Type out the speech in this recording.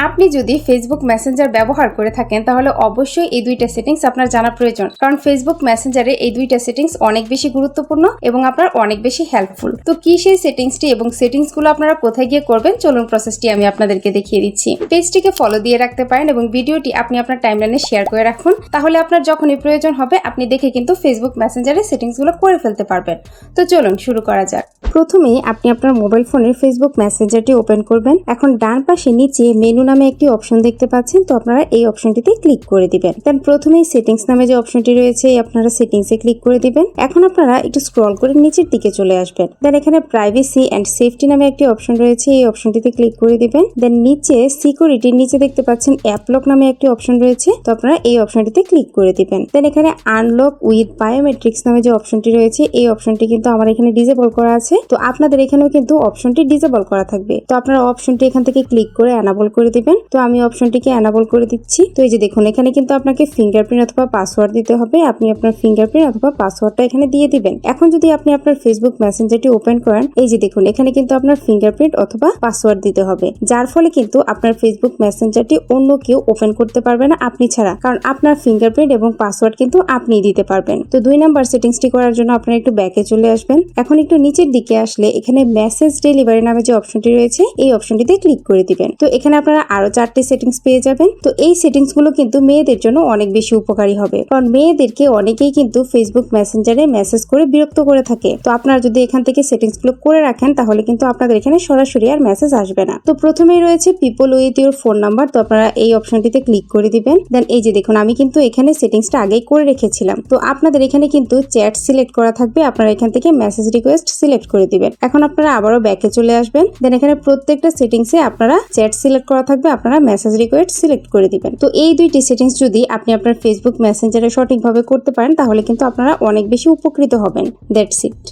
আপনি যদি Facebook Messenger ব্যবহার করে থাকেন তাহলে অবশ্যই এই দুইটা সেটিংস আপনার জানা প্রয়োজন, কারণ ফেসবুক মেসেঞ্জারে এই দুইটা সেটিংস অনেক বেশি গুরুত্বপূর্ণ এবং আপনার অনেক বেশি হেল্পফুল। তো কি সেই সেটিংসটি এবং সেটিংসগুলো আপনারা কোথায় গিয়ে করবেন, চলুন প্রসেসটি আমি আপনাদেরকে দেখিয়ে দিচ্ছি। পেজটিকে ফলো দিয়ে রাখতে পারেন এবং ভিডিওটি আপনি আপনার টাইমলাইনে শেয়ার করে রাখুন, তাহলে আপনার যখনই প্রয়োজন হবে আপনি দেখে কিন্তু ফেসবুক মেসেঞ্জারের সেটিংসগুলো করে ফেলতে পারবেন। তো চলুন শুরু করা যাক। প্রথমেই আপনি আপনার মোবাইল ফোনের ফেসবুক মেসেঞ্জারটি ওপেন করবেন। এখন ডান পাশে নিচে মেনু নামে একটি অপশন দেখতে পাচ্ছেন, তো আপনারা এই অপশনটিতে ক্লিক করে দিবেন। দেন প্রথমেই সেটিংস নামে যে অপশনটি রয়েছে আপনারা সেটিংসে ক্লিক করে দিবেন। এখন আপনারা একটু স্ক্রল করে নিচের দিকে চলে আসবেন। দেন এখানে প্রাইভেসি এন্ড সেফটি নামে একটি অপশন রয়েছে, এই অপশনটিতে ক্লিক করে দিবেন। দেন নিচে সিকিউরিটির নিচে দেখতে পাচ্ছেন অ্যাপ লক নামে একটি অপশন রয়েছে, তো আপনারা এই অপশনটিতে ক্লিক করে দিবেন। দেন এখানে আনলক উইথ বায়োমেট্রিক্স নামে যে অপশনটি রয়েছে এই অপশনটি কিন্তু আমার এখানে ডিসেবল করা আছে, তো আপনাদের এখানেও কিন্তু অপশনটি ডিসেবল করা থাকবে। তো আপনারা অপশনটি এখান থেকে ক্লিক করে এনাবল করে দিবেন। তো আমি অপশনটিকে এনাবল করে দিচ্ছি। তো এই যে দেখুন এখানে কিন্তু আপনাকে ফিঙ্গারপ্রিন্ট অথবা পাসওয়ার্ড দিতে হবে, আপনি আপনার ফিঙ্গারপ্রিন্ট অথবা পাসওয়ার্ডটা এখানে দিয়ে দিবেন। এখন যদি আপনি আপনার ফেসবুক মেসেঞ্জারটি ওপেন করেন, এই যে দেখুন এখানে কিন্তু আপনার ফিঙ্গারপ্রিন্ট অথবা পাসওয়ার্ড দিতে হবে, যার ফলে কিন্তু আপনার ফেসবুক মেসেঞ্জারটি অন্য কেউ ওপেন করতে পারবে না আপনি ছাড়া, কারণ আপনার ফিঙ্গারপ্রিন্ট এবং পাসওয়ার্ড কিন্তু আপনিই দিতে পারবেন। তো 2 নাম্বার সেটিংসটি করার জন্য আপনারা একটু ব্যাকে চলে আসবেন। এখন একটু নিচের দিকে আসলে এখানে মেসেজ ডেলিভারি নামে যে অপশনটি রয়েছে এই অপশনটিতে ক্লিক করে দিবেন। তো এখানে আপনারা আরো 4টি সেটিংস পেয়ে যাবেন। তো এই সেটিংস গুলো কিন্তু মেয়েদের জন্য অনেক বেশি উপকারী হবে, কারণ মেয়েদেরকে অনেকেই কিন্তু ফেসবুক মেসেঞ্জারে মেসেজ করে বিরক্ত করে থাকে। তো আপনারা যদি এখান থেকে সেটিংস গুলো করে রাখেন তাহলে কিন্তু আপনাদের এখানে সরাসরি আর মেসেজ আসবে না। তো প্রথমেই রয়েছে people with your phone number, তো আপনারা এই অপশনটিতে ক্লিক করে দিবেন। দেন এই যে দেখুন আমি কিন্তু এখানে সেটিংসটা আগেই করে রেখেছিলাম, তো আপনাদের এখানে কিন্তু চ্যাট সিলেক্ট করা থাকবে, আপনারা এখান থেকে মেসেজ রিকোয়েস্ট সিলেক্ট করে দিবেন। এখন আপনারা আবারও ব্যাকে চলে আসবেন। দেন এখানে প্রত্যেকটা সেটিংসে আপনারা চ্যাট সিলেক্ট করা থাকবে, আপনারা মেসেজ রিকোয়েস্ট সিলেক্ট করে দিবেন। তো এই দুইটি সেটিংস যদি আপনি আপনার ফেসবুক মেসেঞ্জারে সঠিকভাবে করতে পারেন তাহলে কিন্তু আপনারা অনেক বেশি উপকৃত হবেন। That's it.